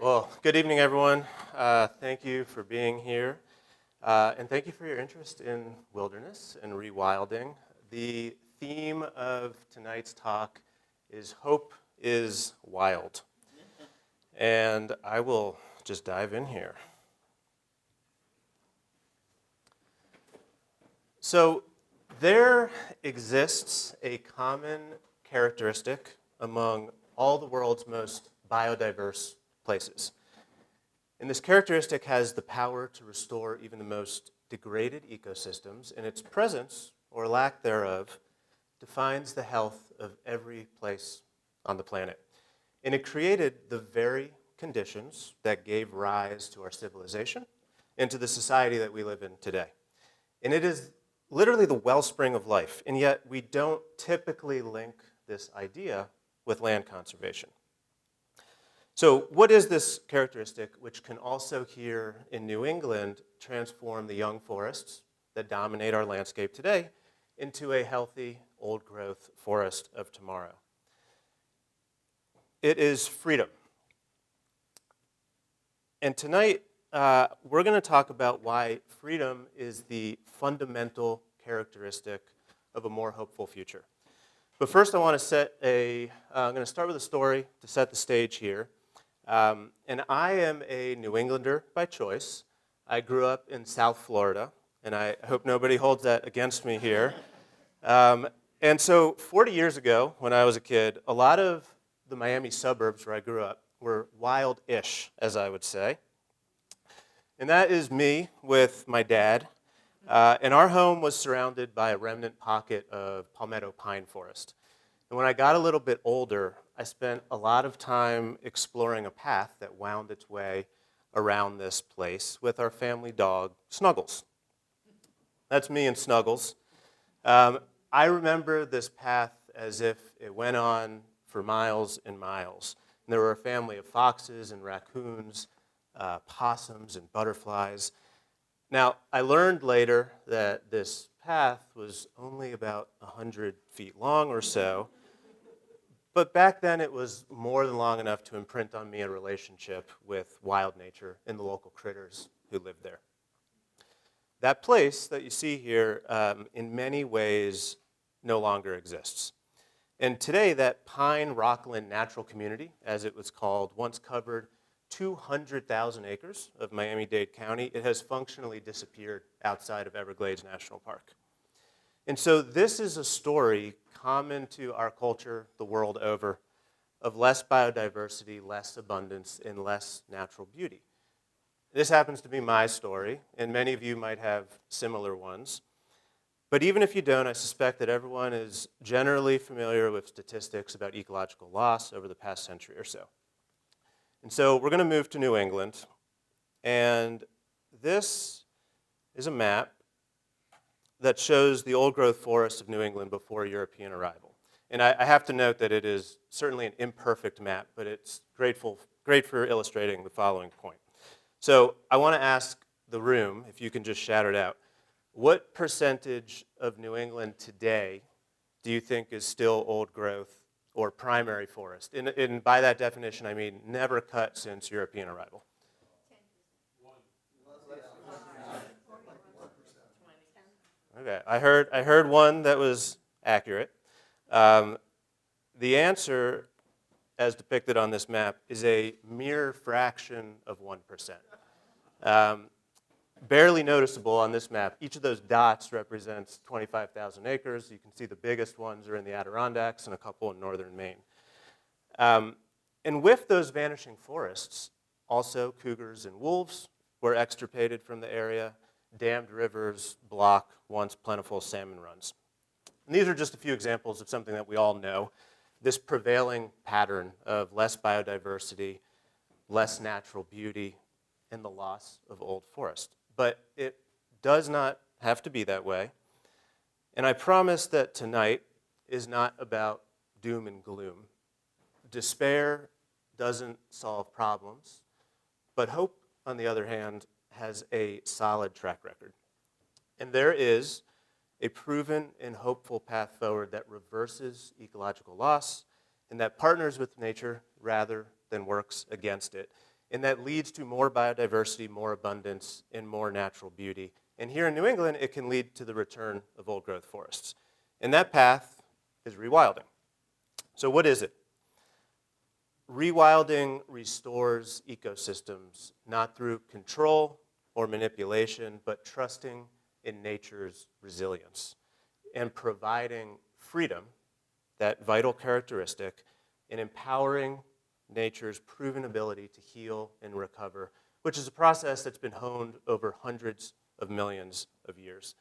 right, well, good evening, everyone. Thank you for being here, and thank you for your interest in wilderness and rewilding. The theme of tonight's talk is Hope is Wild, and I will just dive in here. So there exists a common characteristic among all the world's most biodiverse places. And this characteristic has the power to restore even the most degraded ecosystems, and its presence, or lack thereof, defines the health of every place on the planet. And it created the very conditions that gave rise to our civilization and to the society that we live in today. And it is literally the wellspring of life, and yet we don't typically link this idea with land conservation. So what is this characteristic which can also here in New England transform the young forests that dominate our landscape today into a healthy old-growth forest of tomorrow? It is freedom. And tonight, we're going to talk about why freedom is the fundamental characteristic of a more hopeful future. But first, I want to I'm going to start with a story to set the stage here. And I am a New Englander by choice. I grew up in South Florida, and I hope nobody holds that against me here. And so 40 years ago, when I was a kid, a lot of the Miami suburbs where I grew up were wild-ish, as I would say. And that is me with my dad. And our home was surrounded by a remnant pocket of palmetto pine forest. And when I got a little bit older, I spent a lot of time exploring a path that wound its way around this place with our family dog, Snuggles. That's me and Snuggles. I remember this path as if it went on for miles and miles. And there were a family of foxes and raccoons, possums and butterflies. Now, I learned later that this path was only about 100 feet long or so, but back then it was more than long enough to imprint on me a relationship with wild nature and the local critters who lived there. That place that you see here, in many ways, no longer exists. And today, that Pine Rockland Natural Community, as it was called, once covered 200,000 acres of Miami-Dade County. It has functionally disappeared outside of Everglades National Park. And so this is a story common to our culture the world over of less biodiversity, less abundance, and less natural beauty. This happens to be my story, and many of you might have similar ones. But even if you don't, I suspect that everyone is generally familiar with statistics about ecological loss over the past century or so. And so we're going to move to New England, and this is a map that shows the old-growth forests of New England before European arrival. And I have to note that it is certainly an imperfect map, but it's great for illustrating the following point. So I want to ask the room, if you can just shout it out, what percentage of New England today do you think is still old-growth or primary forest? And by that definition, I mean never cut since European arrival. 10%. Okay, I heard one that was accurate. The answer, as depicted on this map, is a mere fraction of 1%. Barely noticeable on this map. Each of those dots represents 25,000 acres. You can see the biggest ones are in the Adirondacks and a couple in northern Maine. And with those vanishing forests, also cougars and wolves were extirpated from the area. Dammed rivers block once plentiful salmon runs. And these are just a few examples of something that we all know, this prevailing pattern of less biodiversity, less natural beauty, and the loss of old forest. But it does not have to be that way. And I promise that tonight is not about doom and gloom. Despair doesn't solve problems, but hope, on the other hand, has a solid track record. And there is a proven and hopeful path forward that reverses ecological loss and that partners with nature rather than works against it. And that leads to more biodiversity, more abundance, and more natural beauty. And here in New England, it can lead to the return of old-growth forests. And that path is rewilding. So what is it? Rewilding restores ecosystems, not through control or manipulation, but trusting in nature's resilience and providing freedom, that vital characteristic, and empowering nature's proven ability to heal and recover, which is a process that's been honed over hundreds of millions of years.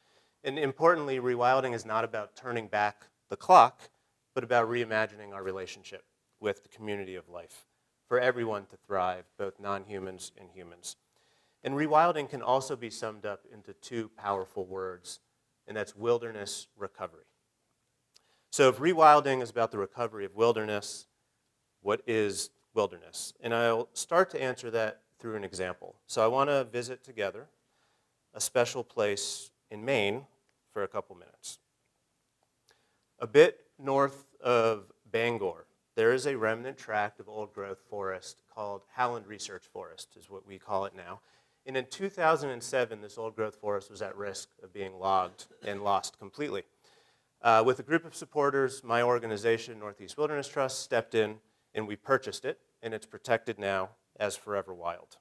And importantly, rewilding is not about turning back the clock, but about reimagining our relationship with the community of life for everyone to thrive, both non-humans and humans. And rewilding can also be summed up into two powerful words, and that's wilderness recovery. So if rewilding is about the recovery of wilderness, what is wilderness? And I'll start to answer that through an example. So I want to visit together a special place in Maine for a couple minutes. A bit north of Bangor, there is a remnant tract of old-growth forest called Howland Research Forest, is what we call it now. And in 2007, this old-growth forest was at risk of being logged and lost completely. With a group of supporters, my organization, Northeast Wilderness Trust, stepped in and we purchased it, and it's protected now as forever wild.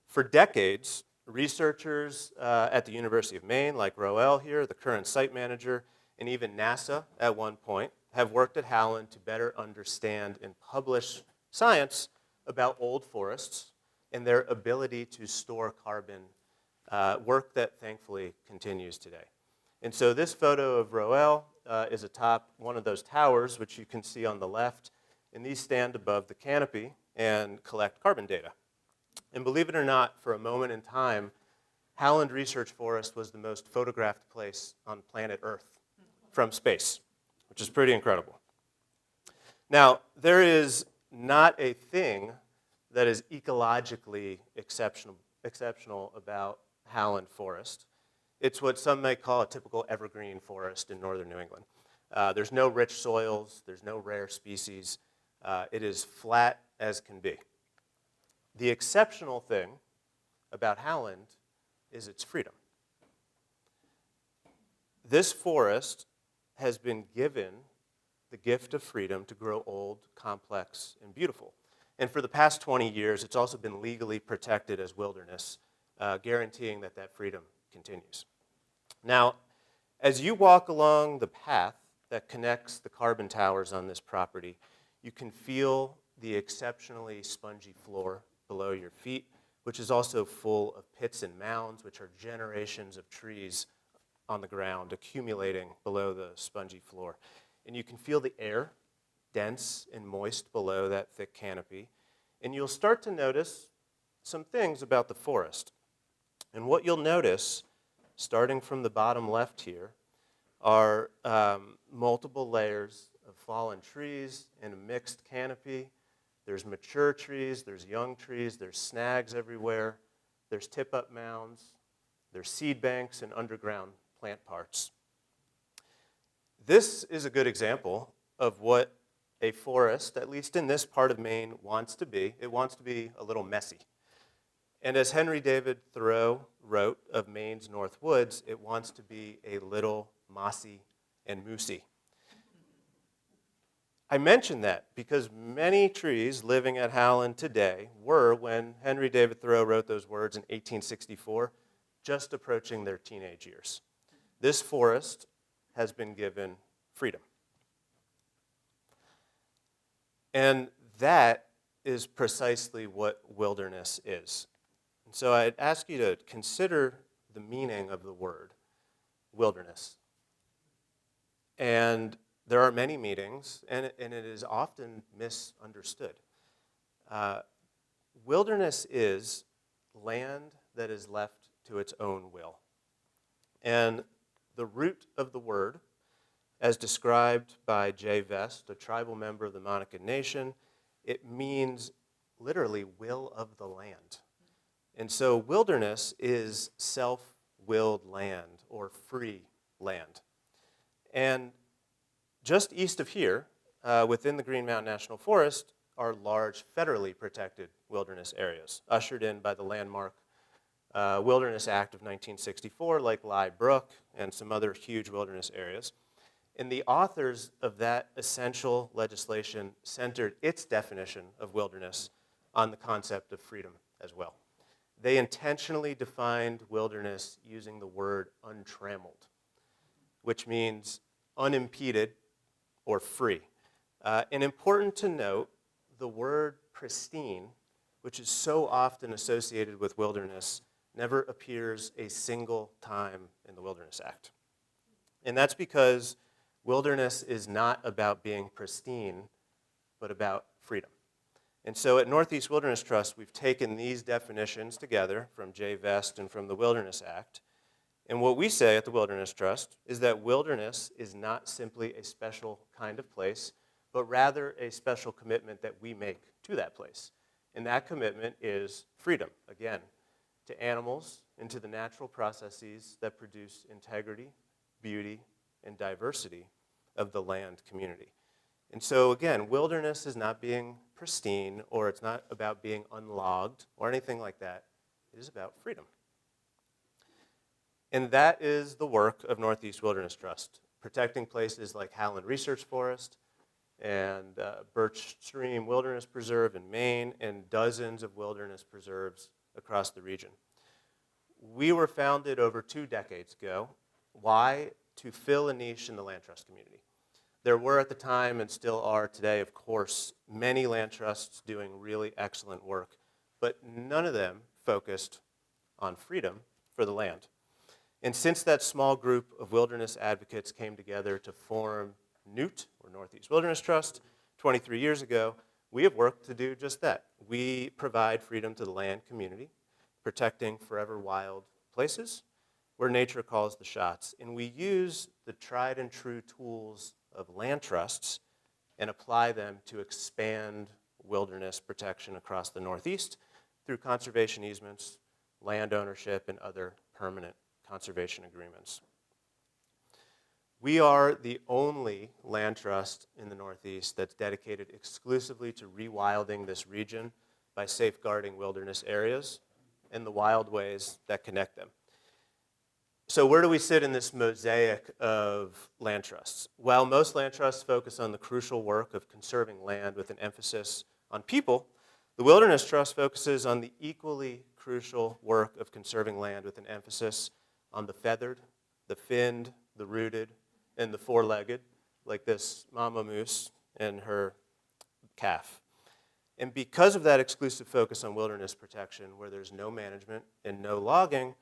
For decades, researchers at the University of Maine, like Roel here, the current site manager, and even NASA at one point, have worked at Howland to better understand and publish science about old forests and their ability to store carbon, work that thankfully continues today. And so this photo of Roel is atop one of those towers, which you can see on the left, and these stand above the canopy and collect carbon data. And believe it or not, for a moment in time, Howland Research Forest was the most photographed place on planet Earth from space, which is pretty incredible. Now, there is not a thing that is ecologically exceptional about Howland Forest. It's what some might call a typical evergreen forest in northern New England. There's no rich soils, there's no rare species. It is flat as can be. The exceptional thing about Howland is its freedom. This forest has been given the gift of freedom to grow old, complex, and beautiful. And for the past 20 years, it's also been legally protected as wilderness, guaranteeing that that freedom continues. Now, as you walk along the path that connects the carbon towers on this property, you can feel the exceptionally spongy floor below your feet, which is also full of pits and mounds, which are generations of trees on the ground accumulating below the spongy floor. And you can feel the air, dense and moist below that thick canopy. And you'll start to notice some things about the forest. And what you'll notice, starting from the bottom left here, are multiple layers of fallen trees and a mixed canopy. There's mature trees, there's young trees, there's snags everywhere, there's tip-up mounds, there's seed banks and underground plant parts. This is a good example of what a forest, at least in this part of Maine, wants to be. It wants to be a little messy. And as Henry David Thoreau wrote of Maine's North Woods, it wants to be a little mossy and moosey. I mention that because many trees living at Howland today were, when Henry David Thoreau wrote those words in 1864, just approaching their teenage years. This forest has been given freedom. And that is precisely what wilderness is. And so I'd ask you to consider the meaning of the word wilderness. And there are many meanings, and it is often misunderstood. Wilderness is land that is left to its own will. And the root of the word, as described by J. Vest, a tribal member of the Monacan Nation, it means literally will of the land. And so wilderness is self-willed land or free land. And just east of here, within the Green Mountain National Forest, are large federally protected wilderness areas, ushered in by the landmark Wilderness Act of 1964, like Lye Brook and some other huge wilderness areas. And the authors of that essential legislation centered its definition of wilderness on the concept of freedom as well. They intentionally defined wilderness using the word untrammeled, which means unimpeded or free. And important to note, the word pristine, which is so often associated with wilderness, never appears a single time in the Wilderness Act. And that's because wilderness is not about being pristine, but about freedom. And so at Northeast Wilderness Trust, we've taken these definitions together from J. Vest and from the Wilderness Act. And what we say at the Wilderness Trust is that wilderness is not simply a special kind of place, but rather a special commitment that we make to that place. And that commitment is freedom, again, to animals and to the natural processes that produce integrity, beauty, and diversity of the land community. And so again, wilderness is not being pristine, or it's not about being unlogged or anything like that. It is about freedom. And that is the work of Northeast Wilderness Trust, protecting places like Howland Research Forest and Birch Stream Wilderness Preserve in Maine and dozens of wilderness preserves across the region. We were founded over 2 decades ago. Why? To fill a niche in the land trust community. There were at the time, and still are today, of course, many land trusts doing really excellent work, but none of them focused on freedom for the land. And since that small group of wilderness advocates came together to form NWT, or Northeast Wilderness Trust, 23 years ago, we have worked to do just that. We provide freedom to the land community, protecting forever wild places where nature calls the shots. And we use the tried and true tools of land trusts and apply them to expand wilderness protection across the Northeast through conservation easements, land ownership, and other permanent conservation agreements. We are the only land trust in the Northeast that's dedicated exclusively to rewilding this region by safeguarding wilderness areas and the wildways that connect them. So where do we sit in this mosaic of land trusts? While most land trusts focus on the crucial work of conserving land with an emphasis on people, the Wilderness Trust focuses on the equally crucial work of conserving land with an emphasis on the feathered, the finned, the rooted, and the four-legged, like this mama moose and her calf. And because of that exclusive focus on wilderness protection, where there's no management and no logging,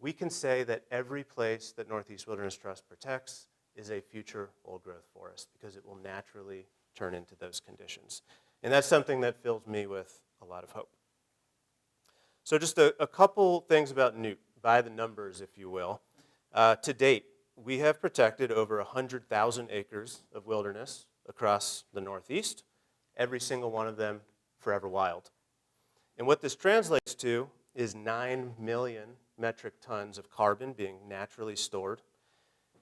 we can say that every place that Northeast Wilderness Trust protects is a future old-growth forest because it will naturally turn into those conditions. And that's something that fills me with a lot of hope. So just a couple things about NWT, by the numbers, if you will. To date, we have protected over 100,000 acres of wilderness across the Northeast, every single one of them forever wild. And what this translates to is 9 million metric tons of carbon being naturally stored,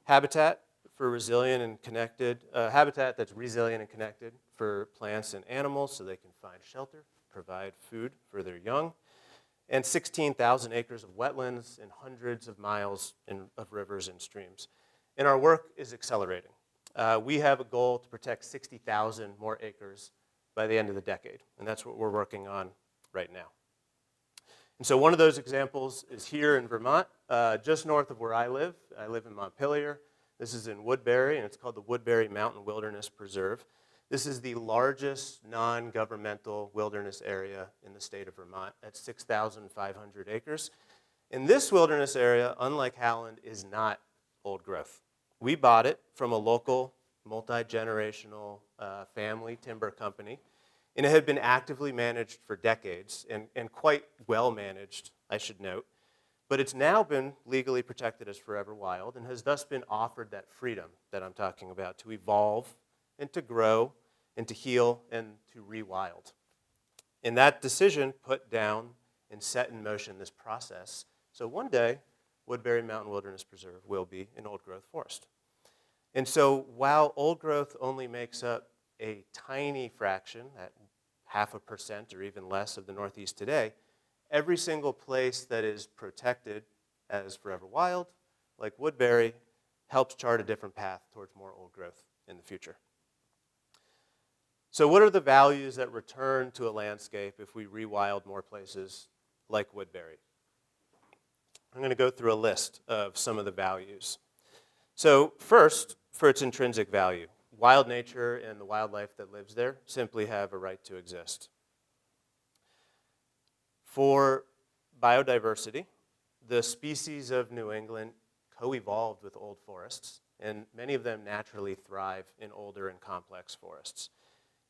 habitat for resilient and connected, habitat that's resilient and connected for plants and animals so they can find shelter, provide food for their young, and 16,000 acres of wetlands and hundreds of miles of rivers and streams. And our work is accelerating. We have a goal to protect 60,000 more acres by the end of the decade, and that's what we're working on right now. And so one of those examples is here in Vermont, just north of where I live. I live in Montpelier. This is in Woodbury, and it's called the Woodbury Mountain Wilderness Preserve. This is the largest non-governmental wilderness area in the state of Vermont at 6,500 acres. And this wilderness area, unlike Howland, is not old growth. We bought it from a local multi-generational family timber company, and it had been actively managed for decades and quite well managed, I should note. But it's now been legally protected as forever wild and has thus been offered that freedom that I'm talking about to evolve and to grow and to heal and to rewild. And that decision put down and set in motion this process. So one day, Woodbury Mountain Wilderness Preserve will be an old-growth forest. And so while old growth only makes up a tiny fraction, that 0.5% or even less of the Northeast today, every single place that is protected as forever wild, like Woodbury, helps chart a different path towards more old growth in the future. So what are the values that return to a landscape if we rewild more places like Woodbury? I'm going to go through a list of some of the values. So first, for its intrinsic value, wild nature and the wildlife that lives there simply have a right to exist. For biodiversity, the species of New England co-evolved with old forests, and many of them naturally thrive in older and complex forests.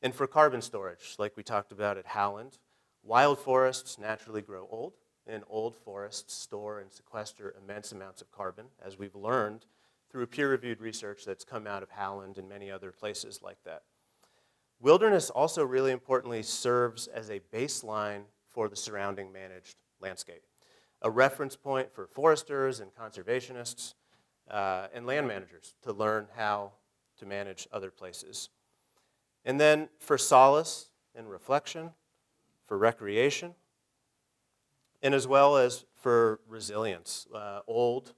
And for carbon storage, like we talked about at Howland, wild forests naturally grow old, and old forests store and sequester immense amounts of carbon, as we've learned through peer-reviewed research that's come out of Howland and many other places like that. Wilderness also really importantly serves as a baseline for the surrounding managed landscape, a reference point for foresters and conservationists and land managers to learn how to manage other places. And then for solace and reflection, for recreation, and as well as for resilience. Old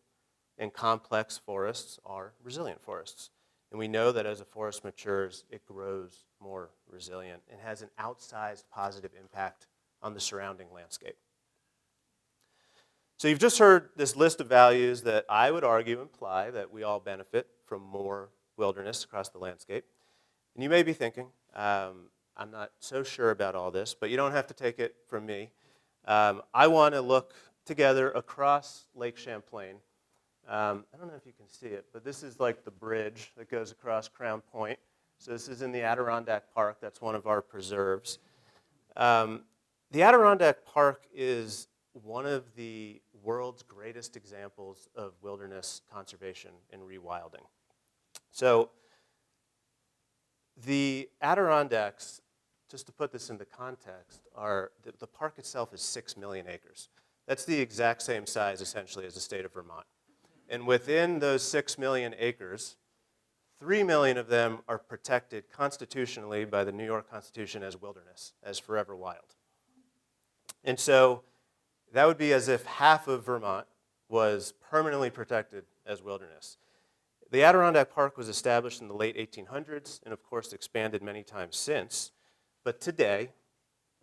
and complex forests are resilient forests. And we know that as a forest matures, it grows more resilient and has an outsized positive impact on the surrounding landscape. So you've just heard this list of values that I would argue imply that we all benefit from more wilderness across the landscape. And you may be thinking, I'm not so sure about all this, but you don't have to take it from me. I want to look together across Lake Champlain. I don't know if you can see it, but this is like the bridge that goes across Crown Point. So this is in the Adirondack Park. That's one of our preserves. The Adirondack Park is one of the world's greatest examples of wilderness conservation and rewilding. So the Adirondacks, just to put this into context, the park itself is 6 million acres. That's the exact same size, essentially, as the state of Vermont. And within those 6 million acres, 3 million of them are protected constitutionally by the New York Constitution as wilderness, as forever wild. And so that would be as if half of Vermont was permanently protected as wilderness. The Adirondack Park was established in the late 1800s and, of course, expanded many times since. But today,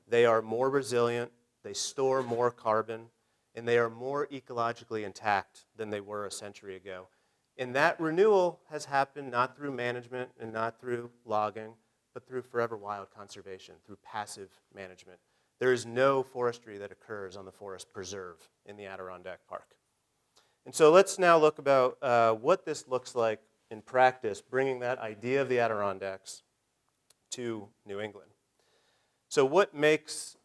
they are more resilient, they store more carbon, and they are more ecologically intact than they were a century ago. And that renewal has happened not through management and not through logging, but through forever wild conservation, through passive management. There is no forestry that occurs on the forest preserve in the Adirondack Park. And so let's now look about what this looks like in practice, bringing that idea of the Adirondacks to New England. So what makes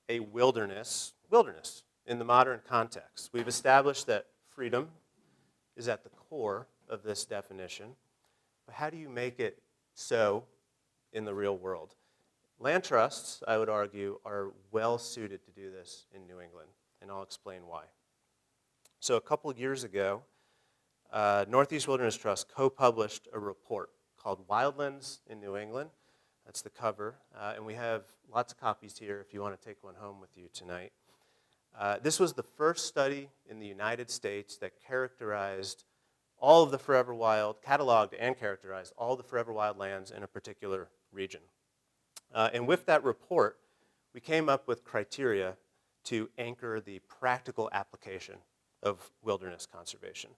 a wilderness wilderness in the modern context? We've established that freedom is at the core of this definition, but how do you make it so in the real world? Land trusts, I would argue, are well suited to do this in New England, and I'll explain why. So a couple of years ago, Northeast Wilderness Trust co-published a report called Wildlands in New England. That's the cover, and we have lots of copies here if you want to take one home with you tonight. This was the first study in the United States that characterized all of the forever wild, cataloged and characterized all the forever wild lands in a particular region. And with that report, we came up with criteria to anchor the practical application of wilderness conservation.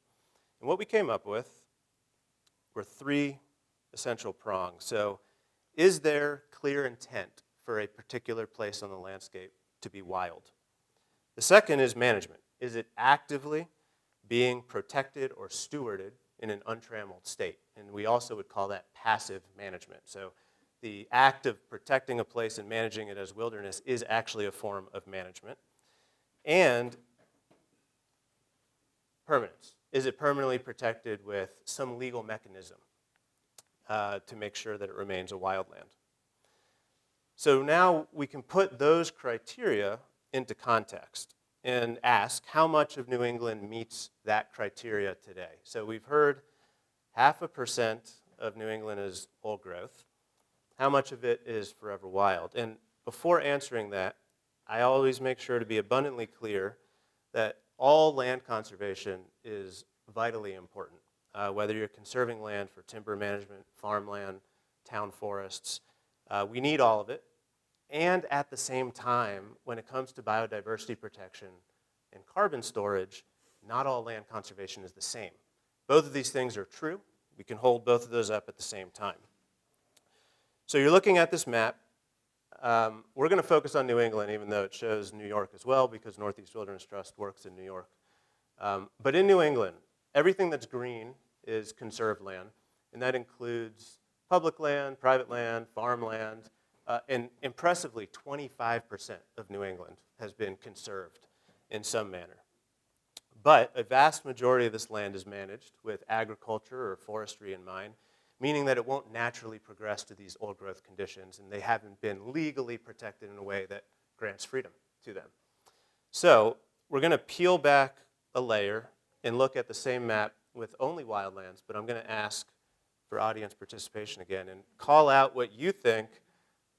And what we came up with were 3 essential prongs. So, is there clear intent for a particular place on the landscape to be wild? The second is management. Is it actively being protected or stewarded in an untrammeled state? And we also would call that passive management. So the act of protecting a place and managing it as wilderness is actually a form of management. And permanence. Is it permanently protected with some legal mechanism to make sure that it remains a wildland? So now we can put those criteria into context and ask how much of New England meets that criteria today. So we've heard 0.5% of New England is old growth. how much of it is forever wild? And before answering that, I always make sure to be abundantly clear that all land conservation is vitally important, whether you're conserving land for timber management, farmland, town forests. We need all of it. And at the same time, when it comes to biodiversity protection and carbon storage, not all land conservation is the same. Both of these things are true. We can hold both of those up at the same time. So you're looking at this map. We're going to focus on New England, even though it shows New York as well, because Northeast Wilderness Trust works in New York. But in New England, everything that's green is conserved land, and that includes public land, private land, farmland, and impressively, 25% of New England has been conserved in some manner. But a vast majority of this land is managed with agriculture or forestry in mind, meaning that it won't naturally progress to these old growth conditions, and they haven't been legally protected in a way that grants freedom to them. So we're going to peel back a layer and look at the same map with only wildlands, but I'm going to ask for audience participation again and call out what you think,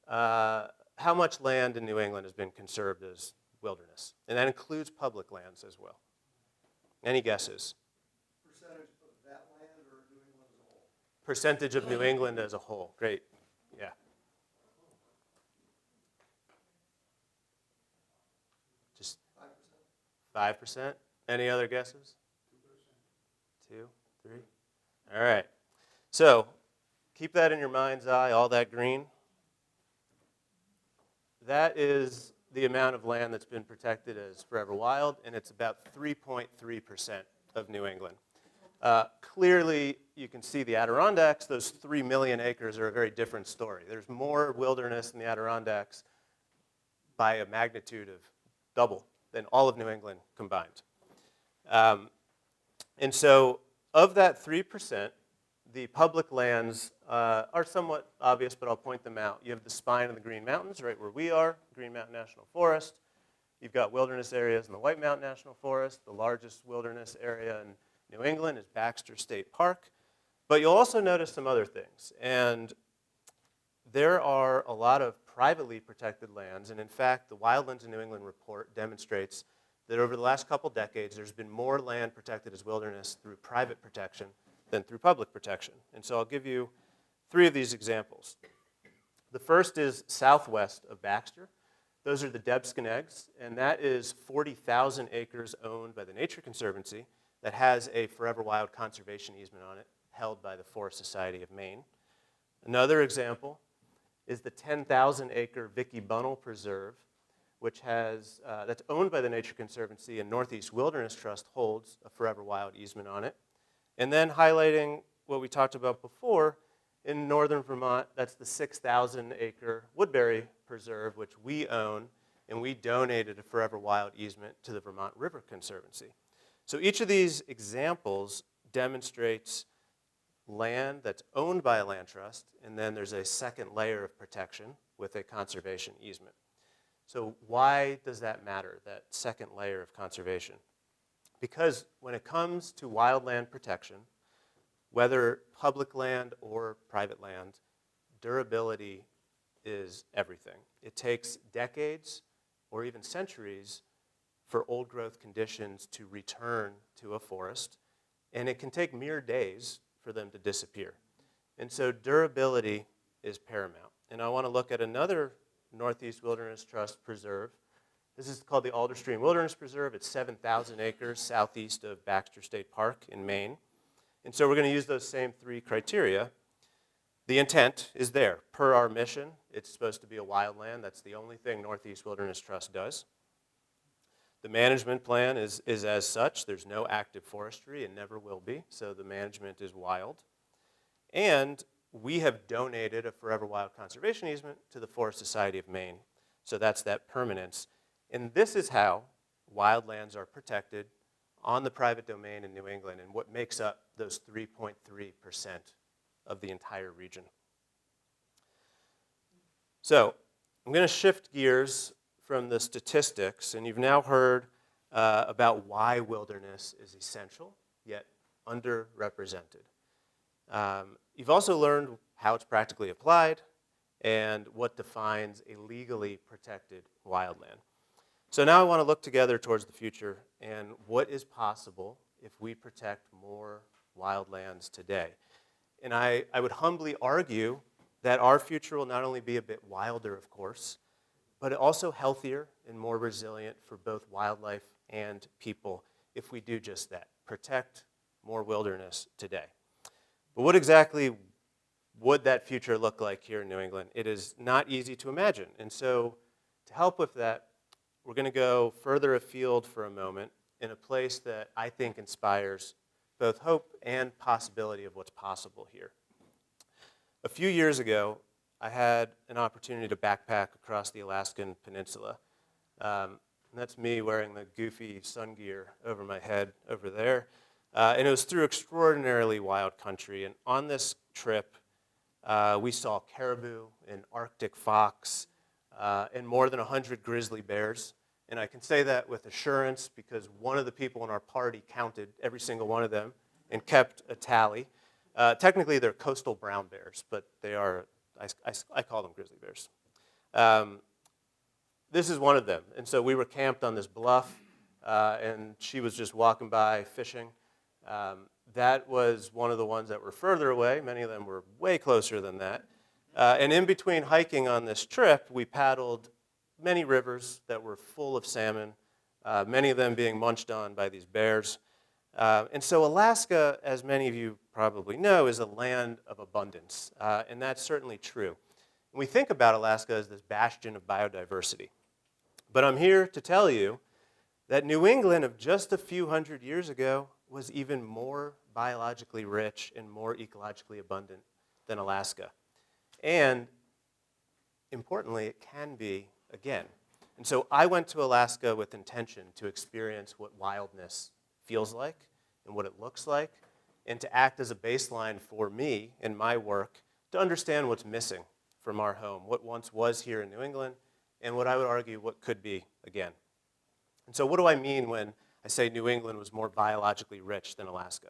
how much land in New England has been conserved as wilderness. And that includes public lands as well. Any guesses? Percentage of that land or New England as a whole? Percentage of New England as a whole. Great. Yeah. Just 5%. 5%? Any other guesses? 2%. 2, 3? All right. So keep that in your mind's eye, all that green. That is the amount of land that's been protected as forever wild, and it's about 3.3% of New England. Clearly, you can see the Adirondacks. Those 3 million acres are a very different story. There's more wilderness in the Adirondacks by a magnitude of double than all of New England combined. And so of that 3%, the public lands are somewhat obvious, but I'll point them out. You have the spine of the Green Mountains, right where we are, Green Mountain National Forest. You've got wilderness areas in the White Mountain National Forest. The largest wilderness area in New England is Baxter State Park. But you'll also notice some other things. And there are a lot of privately protected lands. And in fact, the Wildlands in New England report demonstrates that over the last couple decades, there's been more land protected as wilderness through private protection than through public protection. And so I'll give you 3 of these examples. The first is southwest of Baxter. Those are the Debskin Eggs, and that is 40,000 acres owned by the Nature Conservancy that has a forever wild conservation easement on it, held by the Forest Society of Maine. Another example is the 10,000 acre Vicky Bunnell Preserve, which has, that's owned by the Nature Conservancy, and Northeast Wilderness Trust holds a forever wild easement on it. And then highlighting what we talked about before, in northern Vermont, that's the 6,000 acre Woodbury Preserve, which we own, and we donated a forever wild easement to the Vermont River Conservancy. So each of these examples demonstrates land that's owned by a land trust, and then there's a second layer of protection with a conservation easement. So why does that matter, that second layer of conservation? Because when it comes to wildland protection, whether public land or private land, durability is everything. It takes decades or even centuries for old growth conditions to return to a forest, and it can take mere days for them to disappear. And so durability is paramount. And I want to look at another Northeast Wilderness Trust preserve. This is called the Alderstream Wilderness Preserve. It's 7,000 acres southeast of Baxter State Park in Maine. And so we're going to use those same 3 criteria. The intent is there. Per our mission, it's supposed to be a wildland. That's the only thing Northeast Wilderness Trust does. The management plan is as such. There's no active forestry and never will be, so the management is wild. And we have donated a forever wild conservation easement to the Forest Society of Maine. So that's that permanence. And this is how wildlands are protected on the private domain in New England and what makes up those 3.3% of the entire region. So I'm going to shift gears from the statistics, and you've now heard about why wilderness is essential, yet underrepresented. You've also learned how it's practically applied and what defines a legally protected wildland. So now I want to look together towards the future and what is possible if we protect more wildlands today. And I would humbly argue that our future will not only be a bit wilder, of course, but also healthier and more resilient for both wildlife and people if we do just that, protect more wilderness today. But what exactly would that future look like here in New England? It is not easy to imagine. And so to help with that, we're going to go further afield for a moment in a place that I think inspires both hope and possibility of what's possible here. A few years ago, I had an opportunity to backpack across the Alaskan peninsula. And that's me wearing the goofy sun gear over my head over there. And it was through extraordinarily wild country. And on this trip, we saw caribou and Arctic fox and more than 100 grizzly bears. And I can say that with assurance because one of the people in our party counted every single one of them and kept a tally. Technically, they're coastal brown bears, but they are, I call them grizzly bears. This is one of them. And so we were camped on this bluff, and she was just walking by fishing. That was one of the ones that were further away. Many of them were way closer than that. And in between hiking on this trip, we paddled many rivers that were full of salmon, many of them being munched on by these bears. And so Alaska, as many of you probably know, is a land of abundance, and that's certainly true. And we think about Alaska as this bastion of biodiversity. But I'm here to tell you that New England of just a few hundred years ago was even more biologically rich and more ecologically abundant than Alaska. And importantly, it can be again. And so I went to Alaska with intention to experience what wildness feels like and what it looks like, and to act as a baseline for me in my work to understand what's missing from our home, what once was here in New England, and what I would argue what could be again. And so what do I mean when I say New England was more biologically rich than Alaska?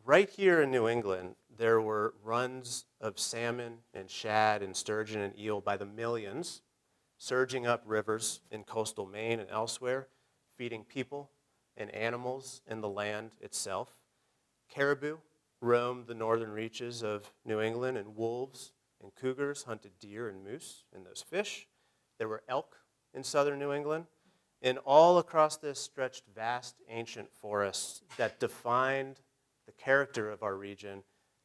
Right here in New England, there were runs of salmon and shad and sturgeon and eel by the millions, surging up rivers in coastal Maine and elsewhere, feeding people and animals and the land itself. Caribou roamed the northern reaches of New England, and wolves and cougars hunted deer and moose and those fish. There were elk in southern New England, and all across this stretched vast ancient forests that defined the character of our region,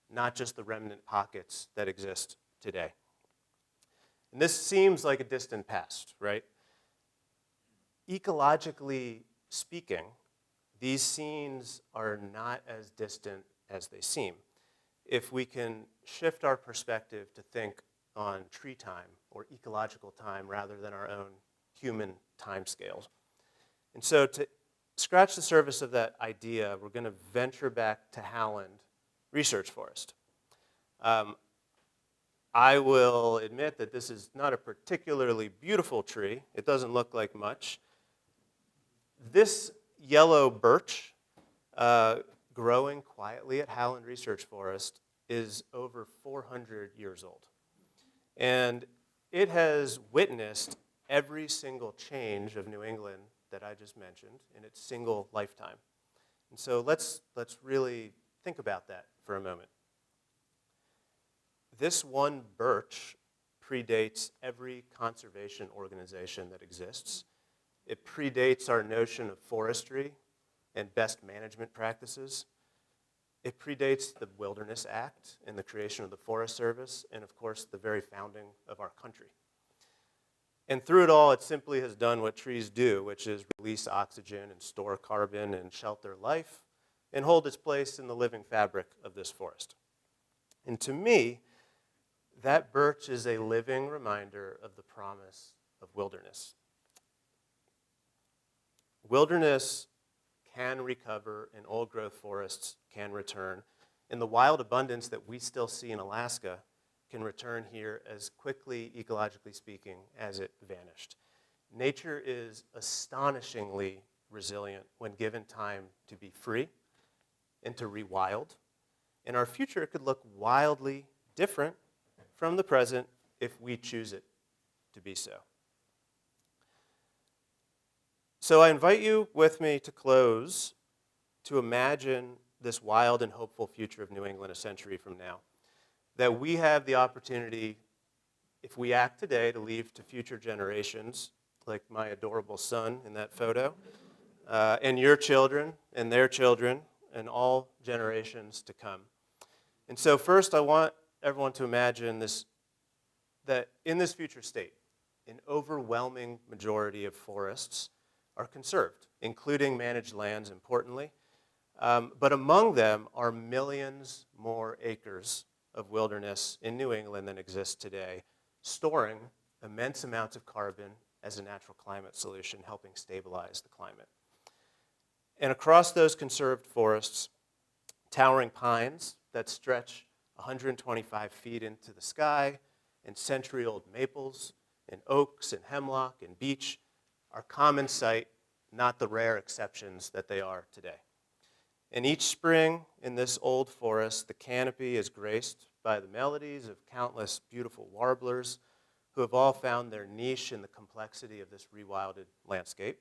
not just the remnant pockets that exist today. And this seems like a distant past, right? Ecologically speaking, these scenes are not as distant as they seem. If we can shift our perspective to think on tree time or ecological time rather than our own human time scales. And so to scratch the surface of that idea, we're going to venture back to Howland Research Forest. I will admit that this is not a particularly beautiful tree. It doesn't look like much. This yellow birch growing quietly at Howland Research Forest is over 400 years old. And it has witnessed every single change of New England that I just mentioned in its single lifetime. And so let's really think about that for a moment. This one birch predates every conservation organization that exists. It predates our notion of forestry and best management practices. It predates the Wilderness Act and the creation of the Forest Service, and of course, the very founding of our country. And through it all, it simply has done what trees do, which is release oxygen and store carbon and shelter life and hold its place in the living fabric of this forest. And to me, that birch is a living reminder of the promise of wilderness. Wilderness can recover and old-growth forests can return, and the wild abundance that we still see in Alaska can return here as quickly, ecologically speaking, as it vanished. Nature is astonishingly resilient when given time to be free and to rewild, and our future could look wildly different from the present if we choose it to be so. So I invite you with me to close to imagine this wild and hopeful future of New England a century from now. That we have the opportunity, if we act today, to leave to future generations, like my adorable son in that photo, and your children and their children and all generations to come. And so first I want everyone to imagine this, that in this future state, an overwhelming majority of forests are conserved, including managed lands, importantly. But among them are millions more acres of wilderness in New England than exist today, storing immense amounts of carbon as a natural climate solution, helping stabilize the climate. And across those conserved forests, towering pines that stretch 125 feet into the sky, and century-old maples, and oaks, and hemlock, and beech are common sight, not the rare exceptions that they are today. And each spring in this old forest, the canopy is graced by the melodies of countless beautiful warblers who have all found their niche in the complexity of this rewilded landscape.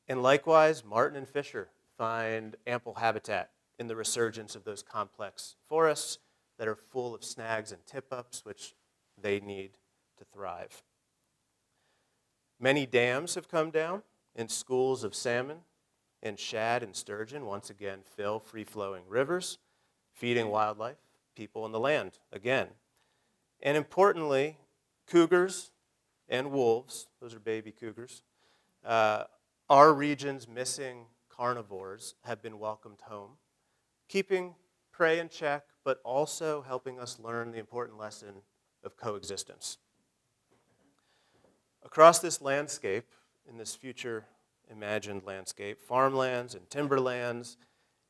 And likewise, marten and fisher find ample habitat in the resurgence of those complex forests that are full of snags and tip-ups, which they need to thrive. Many dams have come down, and schools of salmon and shad and sturgeon once again fill free-flowing rivers, feeding wildlife, people, and the land again. And importantly, cougars and wolves, those are baby cougars, our region's missing carnivores have been welcomed home, keeping prey in check, but also helping us learn the important lesson of coexistence. Across this landscape, in this future imagined landscape, farmlands and timberlands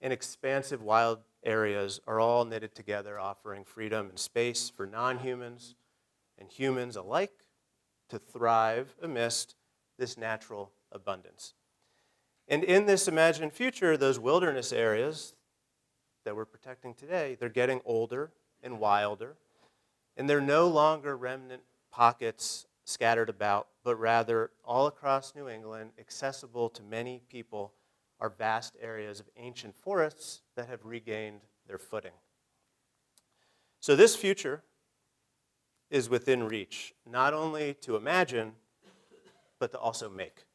and expansive wild areas are all knitted together, offering freedom and space for non-humans and humans alike to thrive amidst this natural abundance. And in this imagined future, those wilderness areas that we're protecting today, they're getting older and wilder, and they're no longer remnant pockets scattered about, but rather all across New England, accessible to many people, are vast areas of ancient forests that have regained their footing. So this future is within reach, not only to imagine, but to also make.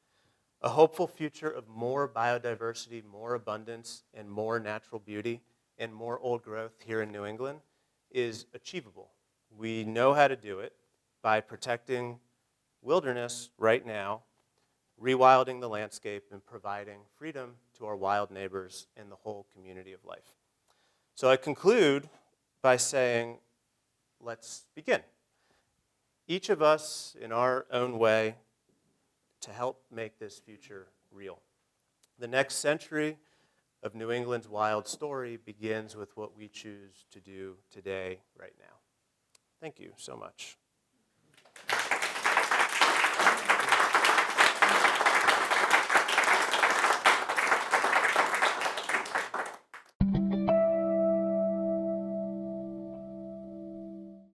A hopeful future of more biodiversity, more abundance, and more natural beauty, and more old growth here in New England is achievable. We know how to do it by protecting wilderness right now, rewilding the landscape, and providing freedom to our wild neighbors and the whole community of life. So I conclude by saying, let's begin. Each of us, in our own way, to help make this future real. The next century of New England's wild story begins with what we choose to do today, right now. Thank you so much.